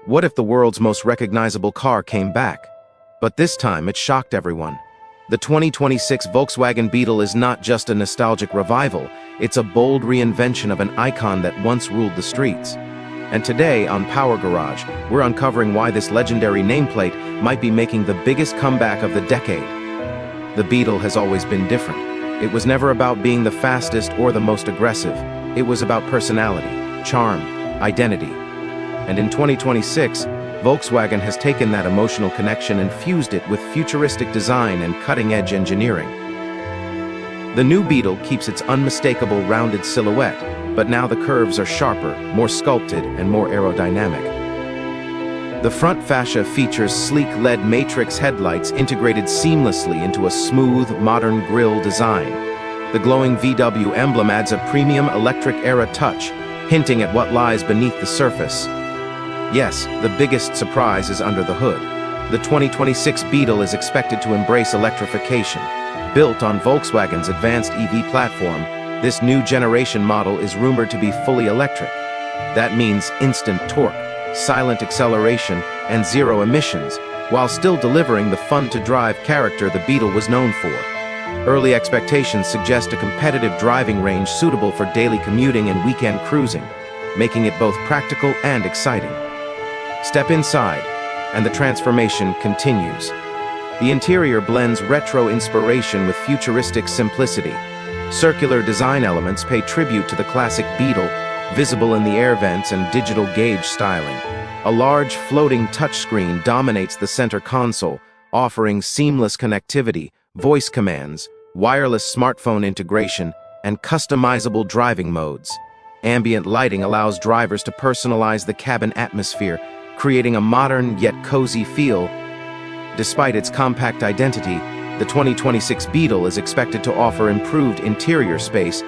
What if the world's most recognizable car came back? But this time it shocked everyone. The 2026 Volkswagen Beetle is not just a nostalgic revival, it's a bold reinvention of an icon that once ruled the streets. And today on Power Garage, we're uncovering why this legendary nameplate might be making the biggest comeback of the decade. The Beetle has always been different. It was never about being the fastest or the most aggressive. It was about personality, charm, identity. And in 2026, Volkswagen has taken that emotional connection and fused it with futuristic design and cutting-edge engineering. The new Beetle keeps its unmistakable rounded silhouette, but now the curves are sharper, more sculpted, and more aerodynamic. The front fascia features sleek LED matrix headlights integrated seamlessly into a smooth, modern grille design. The glowing VW emblem adds a premium electric-era touch, hinting at what lies beneath the surface. Yes, the biggest surprise is under the hood. The 2026 Beetle is expected to embrace electrification. Built on Volkswagen's advanced EV platform, this new generation model is rumored to be fully electric. That means instant torque, silent acceleration, and zero emissions, while still delivering the fun-to-drive character the Beetle was known for. Early expectations suggest a competitive driving range suitable for daily commuting and weekend cruising, making it both practical and exciting. Step inside, and the transformation continues. The interior blends retro inspiration with futuristic simplicity. Circular design elements pay tribute to the classic Beetle, visible in the air vents and digital gauge styling. A large floating touchscreen dominates the center console, offering seamless connectivity, voice commands, wireless smartphone integration, and customizable driving modes. Ambient lighting allows drivers to personalize the cabin atmosphere, creating a modern yet cozy feel. Despite its compact identity, the 2026 Beetle is expected to offer improved interior space